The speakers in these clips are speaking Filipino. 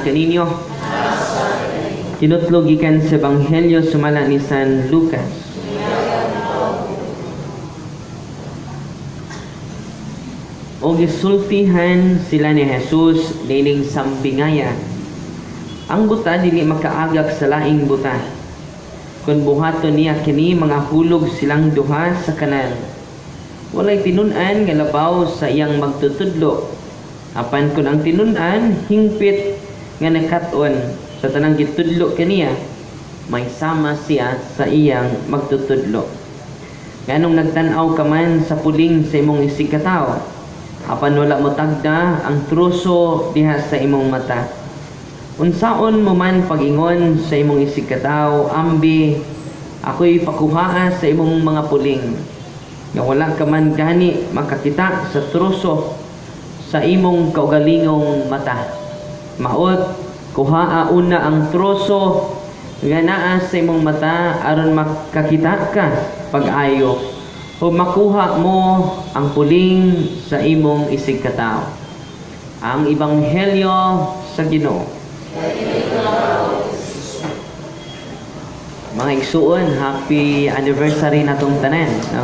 kaninyo. Tinutlo gikan sa Ebanghelyo sumala ni San Lucas. O gisultihan sila ni Jesus nining sambingaya. Ang buta dili makaagak sa laing buta. Kung buhaton niya kini mga hulog silang duha sa kanan. Walay tinun-an nga labaw sa iyang magtutudlo. Apan kun ang tinun-an hingpit nga nakat-on sa tanang gitudlo kaniya, may sama siya sa iyang magtutudlo. Nganong nagtan-aw ka man sa puling sa imong isigkataw, apan wala mo tagda ang truso diha sa imong mata. Unsaon mo man pag-ingon sa imong isigkataw, ambi, ako'y pakuhaa sa imong mga puling. Nga wala ka man gani makakita sa truso sa imong kaugalingong mata. Maot, kuhaa una ang troso nga naa sa imong mata aron makakita ka pag-ayo o makuha mo ang puling sa imong isigkataw. Ang Ebanghelyo sa Ginoo. Mga igsuon, happy anniversary natong tanan, no?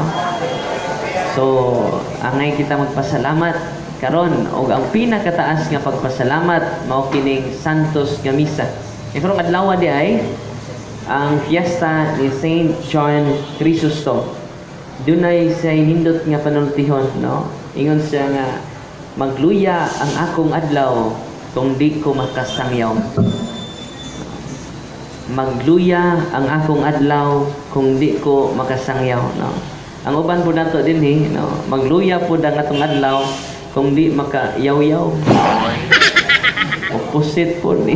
So, angay kita magpasalamat karon og ang pinakataas nga pagpasalamat mao kining Santos nga misa. Karong adlaw di ay ang fiesta ni Saint John Chrysostom. Dunay sa hindot nga panultihon, no? Ingon siya nga magluya ang akong adlaw kung di ko makasangyaw. Magluya ang akong adlaw kung di ko makasangyaw, no? Ang uban po nato dinhi, no? Magluya po ang atong adlaw kung di makayaw-yaw. Opposite po ni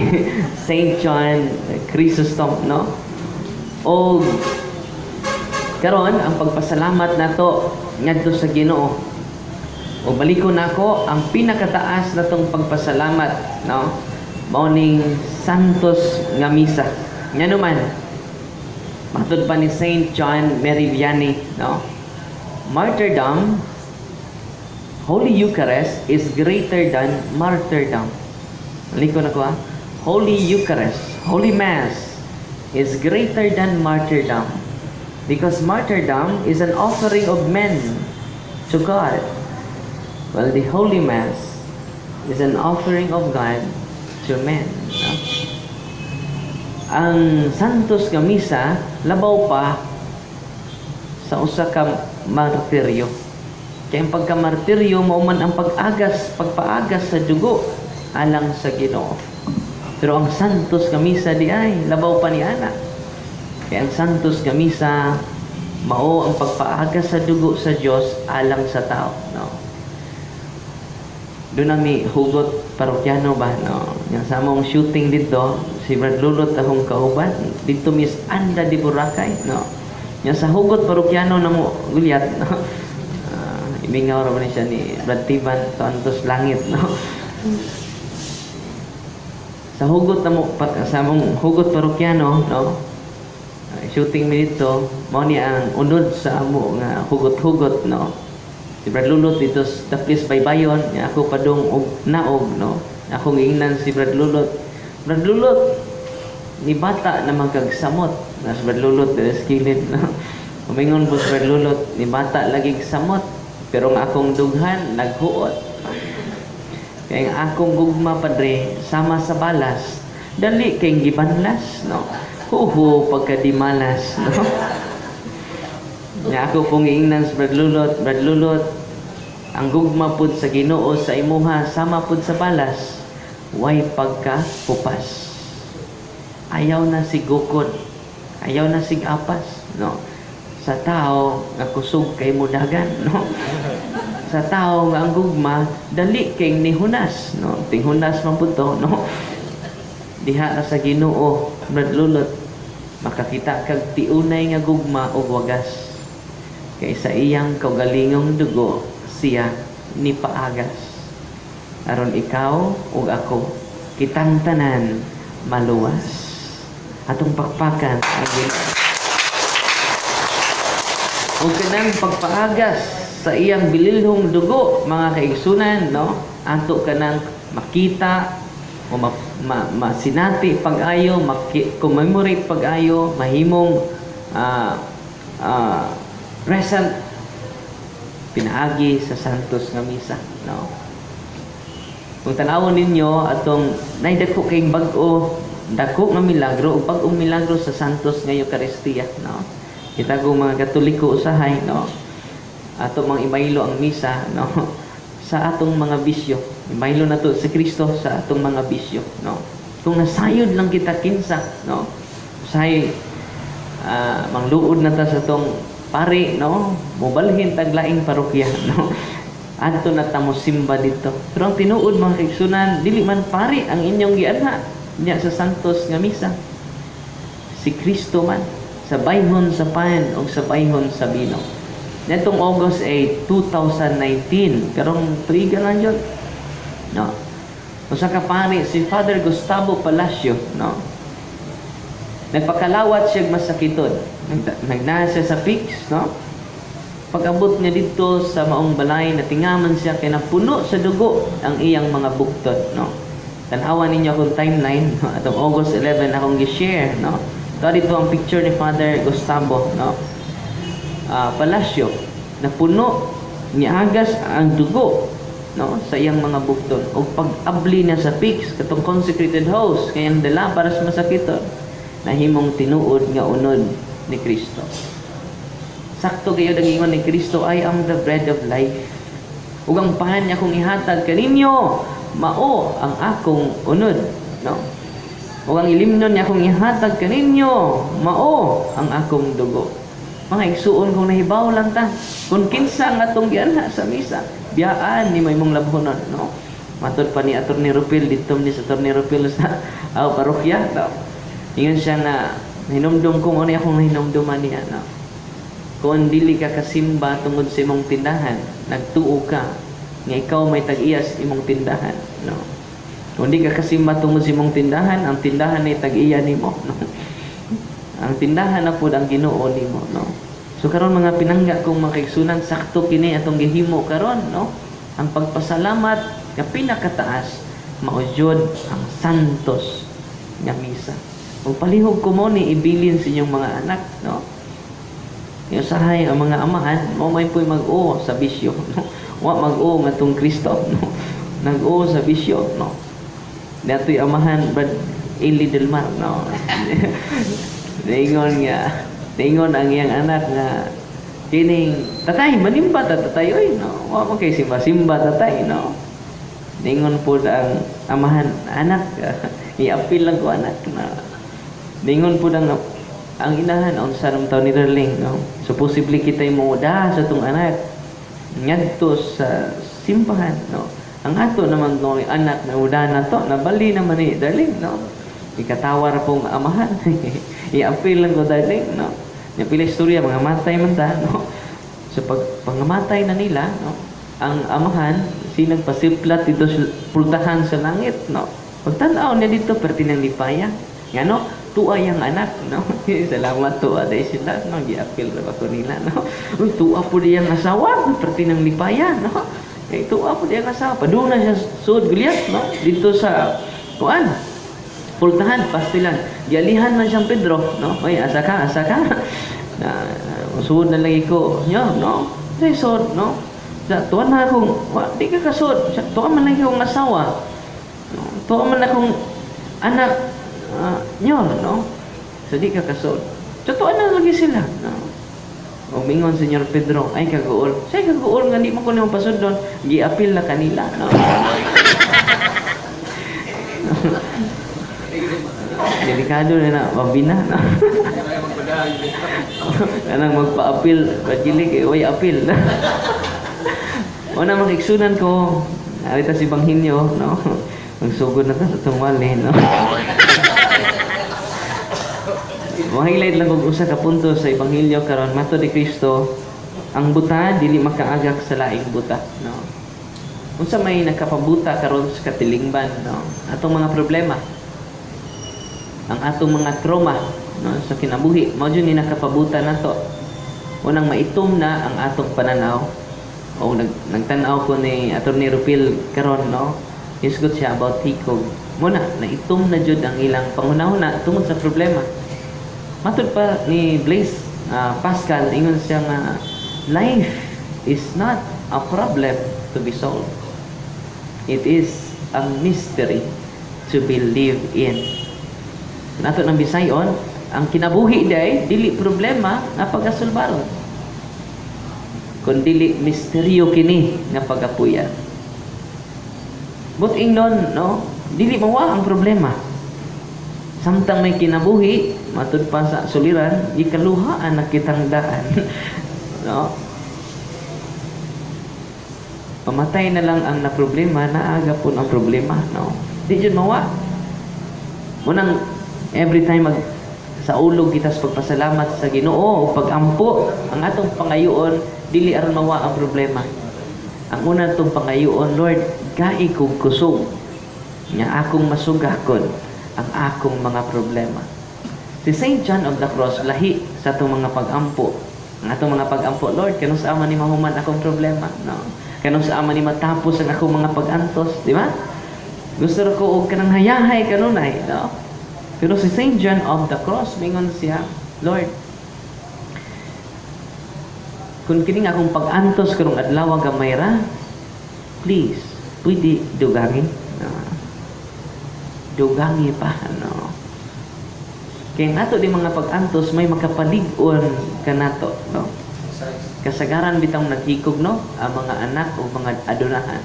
Saint John Chrysostom, no? O karon ang pagpasalamat nato ngadto sa Ginoo. O balikon nako ang pinakataas natong pagpasalamat, no? Mao ning Santos nga misa. Nya naman matud pa ni Saint John Meriviani, no? Martyrdom, Holy Eucharist is greater than martyrdom. Liko na ko, Holy Eucharist, Holy Mass is greater than martyrdom. Because martyrdom is an offering of men to God. Well, the Holy Mass is an offering of God to men. No? Ang Santos nga Misa, labaw pa sa usa ka martiryo. Kaya ang pagkamartiryo, mauman ang pagpaagas sa dugo alang sa Ginoo. Pero ang Santos nga Misa di ay labaw pa ni ana. Kaya ang Santos nga Misa mao ang pagpaagas sa dugo sa Dios alang sa tao, no? Doon nami hugot parokyano ba, no? Yang sa among shooting dito, si Brad Lulot akong kauban dito Miss Anda di Boracay, no? Yang sa hugot parokyano namo gulyat, no? Ibingaw ra siya ni Brad Tiban Santos Langit, no? Sa hugot namo sa among hugot parokyano, no? Shooting mi dito, mao ni ang unod sa amo nga hugot-hugot, no? Si Brad Lulot dito sa Taplis Baybayon, nga ako padung og naog, no? Ako ngingnan si Brad Lulot. Brad Lulot ni bata na magkagsamot. Nas Brad Lulot dili skilid, no? Umingon po si Brad Lulot ni bata lagi samot, pero ang akong dughan naghuot. Kaya ang akong gugma padre sama sa balas, dali kay gibanlas, no? Huhu pagkadimalas, no? Nga ako pong iingnan sa Brad Lulot, ang gugma pud sa Ginoo sa imuha sama pud sa balas, way pagka-pupas. Ayaw na si gukod, ayaw na sig apas, no? Sa tao nga kusog kay mudagan, no? Sa tao nga ang gugma dali kay nihunas, no? Tinghunas man pud to, no? Diha na sa Ginoo, Brad Lulot, makakita kag tiunay nga gugma og wagas. Kay sa iyang kaugalingong dugo siya ni paagas. Aron ikaw ug ako kitang tanan maluwas. Atong pakpakan ug kanang pagpaagas sa iyang bililhong dugo, mga kaigsunan, no? Ato kanang makita o masinati pag-ayo, commemorate pag-ayo, mahimong present pinaagi sa Santos nga misa, no? Kung tanawon ninyo atong naidako kayong bag-o, dako nga milagro o bag-ong milagro sa Santos nga Eucharistia, no? Kita kung mga Katoliko usahay, no? Ato mang ibaylo ang misa, no? Sa atong mga bisyo. Ibaylo na to si Kristo sa atong mga bisyo, no? Kung nasayod lang kita kinsa, no? Usahay mangluod na ta sa atong pari, no? Mubalhin taglaing parokya, no? Adto na ta mo simba dito. Pero ang tinuod mga kaigsunan, dili man pari ang inyong gianha niya sa Santos nga misa. Si Kristo man sa bayhon sa pan o sa bayhon sa bino. Netong August 8, 2019, karong tuiga lang yun, no? Usa ka pari si Father Gustavo Palacio, no? Nagpakalawat siya masakiton. Nagnaa siya sa PICS, no? Pag-abot niya dito sa maong balay, natingaman siya kay napuno sa dugo ang iyang mga buktot, no? Tanawan ninyo akong timeline, no? Atong August 11 akong gi-share, no? Ito dito ang picture ni Father Gustavo, no? Palacio, napuno niagas ang dugo, no? Sa iyang mga buktot. O pag-abli niya sa PICS, katong consecrated host, kayang dala para sa masakiton, nahimong tinuod nga unod ni Kristo. Sakto kayo dagingon ni Kristo, I am the bread of life. Ug ang pahan niya kung ihatag kaninyo, mao ang akong unod, no? Ug ang ilimnon niya kung ihatag kaninyo, mao ang akong dugo. Mga igsuon kung nahibaw lang ta, kung kinsa ang atong gianha sa misa, biyaan ni may mong labhonon, no? Matod pa ni Atty. Rupil dito ni sa Atty. Rupil sa parokya, no? Ingon siya na hinumdum kung ano akong hinumduman niya, no? Kung dili ka kasimba tungod sa imong tindahan, nagtuo ka nga ikaw may tag-iyas imong tindahan, no? Kung di ka kasimba tungod sa imong tindahan, ang tindahan ay tag-iya nimo, no? Ang tindahan na pud ang Ginoo nimo, no? So karon mga pinangga kong mga kaigsunan, sakto kini atong gihimo karon, no? Ang pagpasalamat nga pinakataas mao jud ang Santos nga misa. Kung palihog ko mo ni ibilin sa inyong mga anak, no? Yung sahay ang mga amahan, mo may po'y mag-o sa bisyo, no? Wa mag-o matong Kristo, no? Nag-o sa bisyo, no? Dato'y amahan, Brad Eli Del Mar, no? Naingon ang iyang anak na kining, tatay, manimba ta tatay, oy, no? Wa mo kay simba-simba tatay, no? Naingon po ang amahan, anak, i-appeal lang ko anak, na ningon po ang inahan on sa taon ni Darling, no? So possibly kita'y muda sa itong anak ngadto sa simbahan, no? Ang ato naman no, anak na muda na to, nabali naman ni Darling, no? Ikatawar pong amahan. I-appeal lang ko Darling, no? Napila istorya, mga matay man ta, no? So pagmatay na nila, no? Ang amahan, sinagpasiplat dito sa pultahan sa langit, no? Pagtanaw niya dito, pertinang lipaya. Nga, no? Tuwa yung anak, no? Salamat tuwa dahil sila, no? Gi-appeal na ako nila, no? Uy, tuwa po diyang asawa, pertinang lipaya, no? Eh, tuwa po diyang asawa. Paduna siya suod gulyat, no? Dito sa, kuan, pultahan, pastilan. Gialihan man siyang Pedro, no? Uy, asa ka, asa ka. Suod na lagi ko, nyo, no? Say, suod, no? Tuwa na akong, di ka kasud. Tuwa man lang akong asawa. Tuwa man akong anak, nyor, no? So di ka kasud. So tuwa na lagi sila, no? O mingon Senyor Pedro, ay kaguol. Say kaguol nga di mo ko nang pasud doon. Gi-appeal na kanila, no? Delikado na mabina, no? Kanang magpa-appeal, pagkilig, way appeal. Una makiksunan ko, narita si Banghinyo, no? Magsugod na ta sa tungwali, no? Highlight lang kung usa ka punto sa Ebanghelyo karon mato ni Kristo, ang buta dili makaagak sa laing buta, no? Unsa may nakapabuta karon sa katilingban, no? Atong mga problema, ang atong mga trauma, no, sa kinabuhi, mao jud ni nakapabuta nato. Unang maitom na ang atong pananaw. O nagtan-aw ko ni Atty. Rupil karon, no? Hisgot siya about hikog. Muna, naitom na jud ang ilang pangunahuna tungod sa problema. Matud pa ni Blaise Pascal, ingon siya nga, life is not a problem to be solved. It is a mystery to be lived in. Nato ng Bisayon, ang kinabuhi day, dili problema nga pagasulbaron. Kundi misteryo kini nga pagapuyan. But ingnon, no, dili mawa ang problema. Samtang may kinabuhi, matud pa sa suliran, ikaluhaan na kitang daan. No? Pamatay na lang ang naproblema, naaga po ang problema. No? Di yun mawa. Munang, every time sa ulog kita sa pagpasalamat sa Ginoo o pag-ampo, ang atong pangayoon, dili aron mawa ang problema. Ang una itong pangayoon, Lord, gai kong kusog nga akong masugakon ang akong mga problema. Si St. John of the Cross, lahi sa itong mga pag-ampo. Ang atong mga pag-ampo, Lord, kanong sa ama ni mahuman akong problema. No? Kanong sa ama ni matapos ang akong mga pag-antos. Di ba? Gusto ko og kanang hayahay kanunay. No? Pero si St. John of the Cross, mingon siya, Lord, kung kining akong pag-antos karong adlaw gamay ra, please, pwede dugangi. Dugangi pa, no? Kaya nato di mga pag-antos, may makapalig-on ka nato, no? Kasagaran bitang naghikog, no? Ang mga anak o mga adunahan.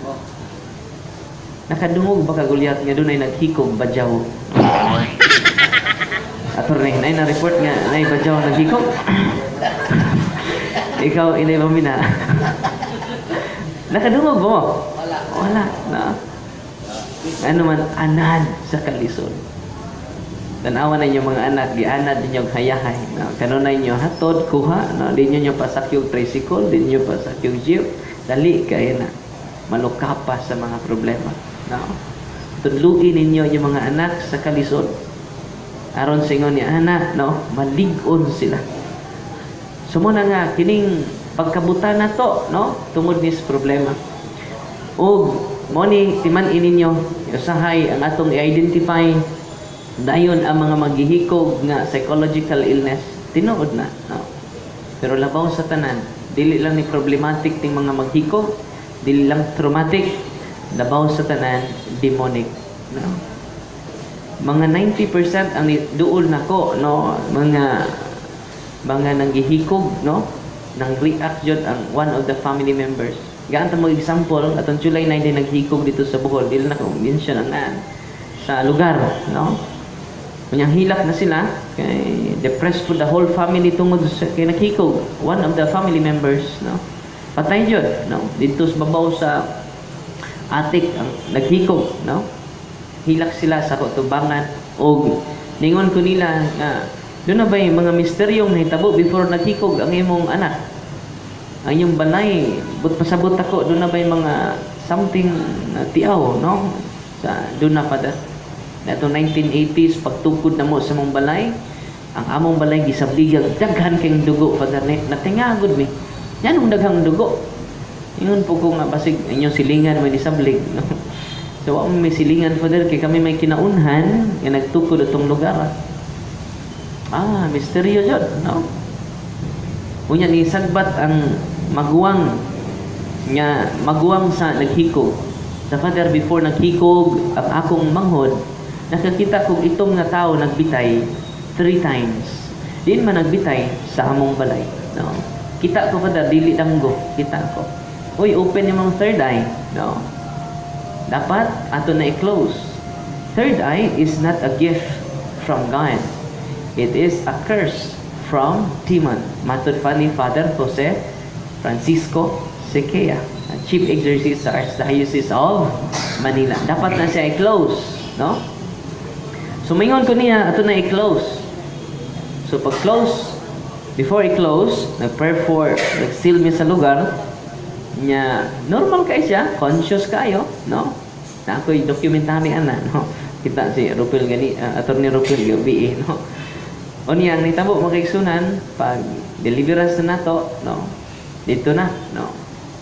Nakadungog ba kagulyat nga doon ay naghikog, badyaw? Attorney, na report nga, na badyaw naghikog? Ikaw, inay mamina. Nakadungog mo? Wala. No? Ano man, anad sa kalisod. Tanawa na inyo mga anak, gianad ninyo hayahay. No? Kanunay nyo hatod, kuha. No? Di nyo pasakyog tricycle, di nyo pasakyog jeep. Dali kayo na. Malukapa sa mga problema. No? Tudluin ninyo yung mga anak sa kalisod. Aron singon ni anak, no? Malig-on sila. Sumuna nga, kining pagkabutan na to, no? Tungod ni sa problema. O, mo ni, timan ininyo, usahay ang atong i-identify dayon ang mga maghihikog nga psychological illness. Tinuod na, no? Pero labaw sa tanan, dili lang ni problematic ting mga maghikog, dili lang traumatic, labaw sa tanan, demonic, no? Mga 90% ang duol nako, no? Mga nanggihikog, no? Nang react jud ang one of the family members. Gaan ta mo example, atong July 9 naghikog dito sa Bohol, dili na ko mention ang sa lugar, no? Kunyang hilak na sila, kay depressed for the whole family tungod sa kay naghikog. One of the family members, no? Patay jud, no? Dito sa babaw sa atik ang naghikog, no? Hilak sila sa kutubangan o ningon ko nila doon na ba yung mga misteryong nahitabo before naghikog ang imong anak? Ang iyong balay, pasabot ako, doon na ba yung mga something na tiaw, no? Doon na pa da. Ito 1980s, pagtukod na mo sa mong balay, ang among balay gisabligag, daghan kayong dugo pa da. Natingagod mi. Yan ang daghang dugo. Ingon po ko nga, basig inyong silingan may disablig, no? So, may silingan pa kay kami may kinaunhan, yung nagtukod itong lugar. Misteryo yun, no? Unya ni sagbat ang maguwang sa naghikog. Sa father, before naghikog ang akong manghod, nakakita kong itong nga tao nagbitay 3 times. Diin man nagbitay sa among balay, no? Kita ko father, dili danggo, kita ko. Uy, open yung mga third eye, no? Dapat ato na i-close. Third eye is not a gift from God. It is a curse from demon. Matod pa ni Father Jose Francisco Sequeira, Chief Exorcist sa Archdiocese of Manila. Dapat na siya i-close, no? So, maingon ko niya, ato na i-close. So, pag-close, before i-close, nag-prayer for, nag-seal mi sa lugar, niya, normal kayo siya, conscious kayo, no? Na ako'y dokumentary no? Kita si Rupil gani, Attorney Rupil gabi, no? O niya, nitabo, magkaigsunan, pag deliverance na nato, no? Dito na, no?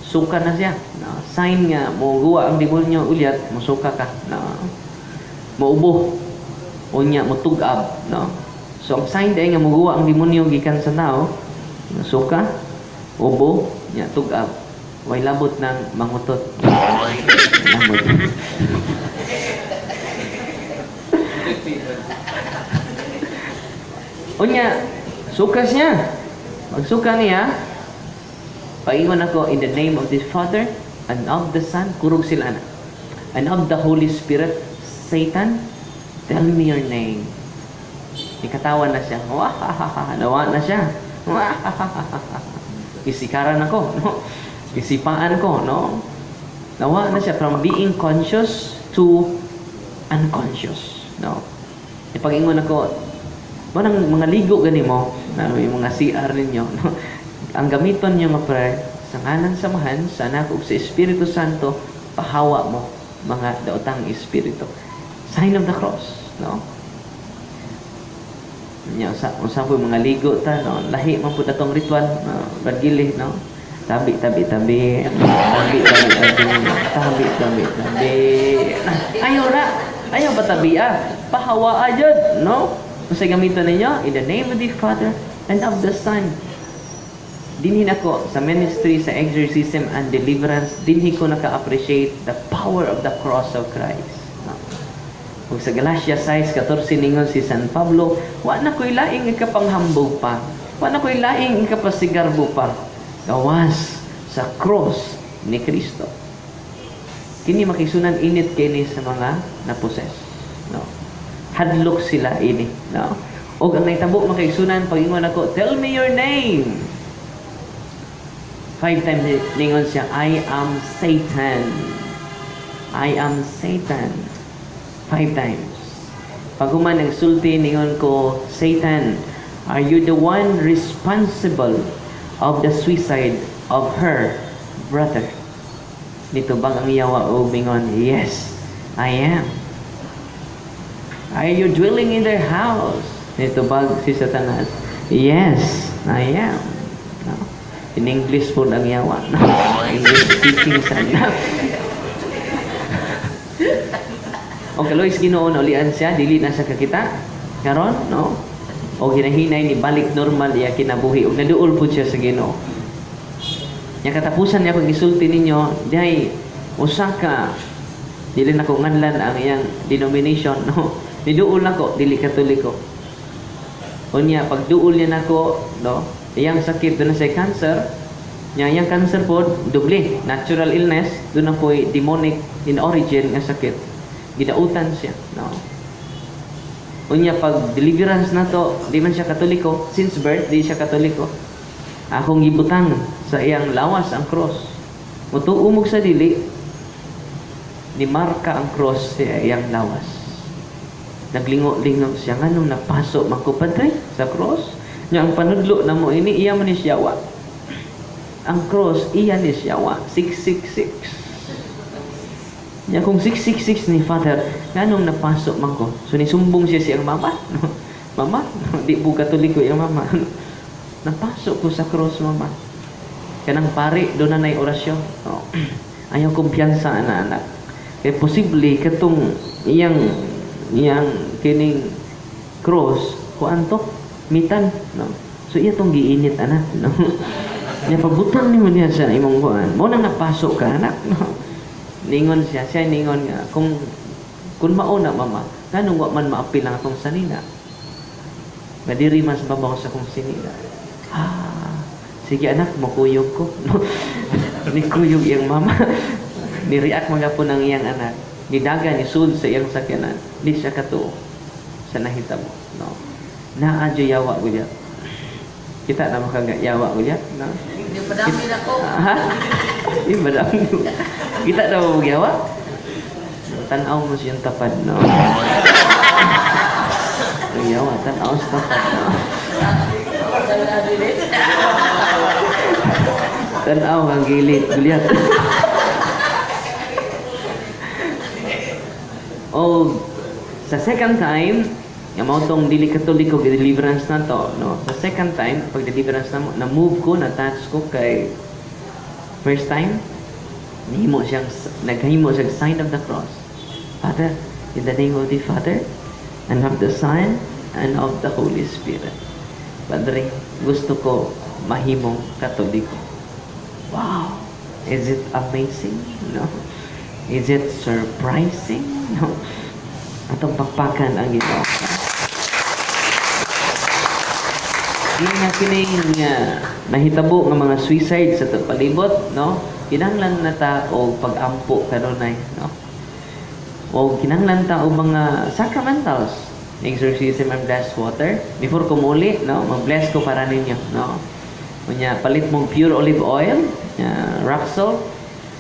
suka na siya, no? Sign nga mo guwa ang demonyo ulyat, musuka ka, no? Maubo unya mo tugab, no? So ang sign day nga mo guwa ang demonyo gikan sa tao, suka, ubo, nya tugab, way labot ng mangutot. Labot. Unya, sukas niya. Magsuka niya, paingon ako, in the name of the Father, and of the Son, kurog sila na, and of the Holy Spirit, Satan, tell me your name. Ikatawan na siya. Wahahaha, nawa na siya. Wahahaha. Isikaran ako, no? Isipaan ko, no? Nawa na siya from being conscious to unconscious, no? Ipag-ingon ako, mga ligo gani mo, yung mga CR ninyo, no? Ang gamiton niyo nga prayer, sa ngalan samahan, sa anak ug sa Espiritu Santo, pahawa mo mga daotang espiritu. Sign of the cross, no? Nya sa po mga ligo ta, no? Lahi man pud atong ritual, no? Bagili, no? Tabi. Ayaw ba tabi pahawa ajud, no? Kung gamiton ninyo, in the name of the Father and of the Son. Dinhi nako sa ministry, sa exorcism and deliverance, dinhi ko naka-appreciate the power of the cross of Christ. No? Kung sa Galatia 6:14 ningon si San Pablo, wa na ko'y laing ikapanghambog pa. Wa na ko'y laing ikapasigarbo pa. Gawas sa cross ni Kristo. Kini makisunan init kini sa mga naposes. No? Hadlok sila ini, no? Og ang naitabo makaigsunan pag-ingon ako, tell me your name. 5 times ningon siya, I am Satan. I am Satan. 5 times. Pag human nagsulti ningon ko, Satan, are you the one responsible of the suicide of her brother? Dito bang ang yawa o mingon, yes, I am. Are you dwelling in their house? Ito bag si Satanas. Yes, I am. No? In English po ang yawa. No? English speaking sana. O kalois Ginoo na ulian siya, dili na sa kakita. Karon, no? O hinahinay ni balik normal iya kinabuhi. O naduol po siya sa Ginoo. Yang katapusan niya pag isulti ninyo, dihay usaka dili na ko nganlan ang iyang denomination, no? Niduol nako dili katoliko. Unya pag duol niya nako, no, iyang sakit doon na say cancer, nya iyang cancer po doble, natural illness, doon na po demonic in origin nga sakit. Gidautan siya, no. Unya pag deliverance nato, di man siya katoliko, since birth di siya katoliko. Akong gibutang sa iyang lawas ang cross. Mutuumog sa dili ni marka ang cross sa iyang lawas. Naglingo-lingo siya nga nung napasok magkupadre sa cross. Nya ang panudlo na mo ini iya man ni siyawa. Ang cross iya ni siyawa 666. Nya kung 666 ni Father nganong napasok man ko. So nisumbong siya siyang mama. Mama, di po katoliko yung mama. Napasok ko sa cross mama. Kanang pari do na nay orasyon. Oh. Ayaw kumpiyansa anak-anak. Kaya posible katong iyang kining cross kuan to mitan, no? So iya tong giinit anak, no? Nya pagbutang nimo niya sa imong kuan mo nang napasok ka anak, no? Ningon siya ningon nga kung mauna mama nganong wa man maapil ang atong sanina nadiri mas babaw sa kong sinina. Sige anak, makuyog ko, no? Ni kuyog iyang mama. Ni-react mga po ng iyang anak. Nidaga ni sud sa iyang sakyanan. Di siya katuo sa nahitabo, no? Naadyo yawa gulya. Kita na makagayawa gulya, no? Hindi padami na ko. Ha? Hindi madami. Kita na magyawa? Tanaw mo siyang tapad, no? Yawa, tanaw sa tapad, no? Tanaw ang gilid gulya. O sa second time, yung mga itong dili katoliko deliverance na to, no? Sa second time, pag deliverance na move ko, na-touch ko kay first time, naghimo siyang sign of the cross. Father, in the name of the Father, and of the Son, and of the Holy Spirit. Padre, gusto ko mahimong Katoliko. Wow! Is it amazing? No. Is it surprising? No. Atong pakpakan ang Ginoo. Yung nga kining nahitabo nga mga suicide sa palibot, no? Kinahanglan na ta og pag-ampo kanunay, no? O kinahanglan ta og mga sacramentals, exorcism and blessed water. Before ko muli, no, mag-bless ko para ninyo, no? Unya palit mong pure olive oil, rock salt,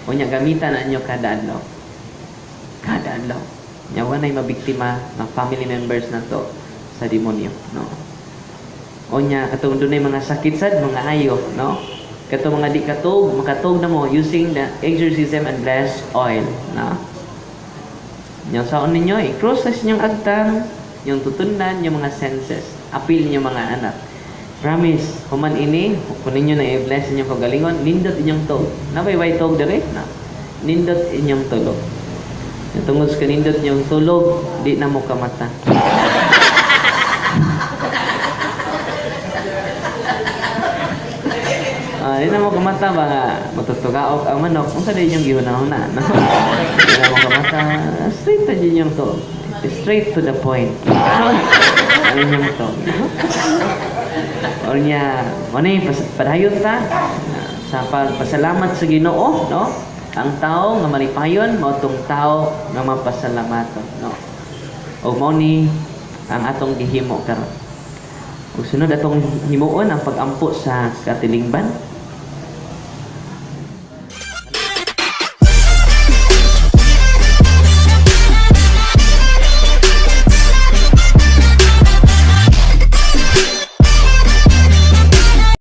unya gamitan na ninyo kada adlaw. Kada adlaw. Nya wanay mabiktima ng family members na to sa demonyo, no? Unya katong dunay mga sakit sad, mga ayo, no? Katong mga di katog, makatog na mo using the exorcism and blessed oil, no? Yung saon ninyo, i-cross sa inyong agtang, yung tutunan, yung mga senses. Appeal niyo mga anak. Promise, human ini, kung ninyo na i-bless inyong kagalingon, nindot inyong tog. Napay tog dire? Na. Nindot inyong tulog. Tungod sa nindot inyong tulog, di na mo kamata. Di na mo kamata ba nga matutugaok ang manok, kung sa din yung gihunahuna, no? Di na mo kamata, straight na din yung to. Straight to the point. Ano yung to? O niya, padayon ta, sa pagpasalamat sa Ginoo, no? Ang tao nga malipayon, mao tong tao nga mapasalamaton, no? O mao ni ang atong gihimo karon. Ug sunod atong himuon ang pag-ampo sa katilingban.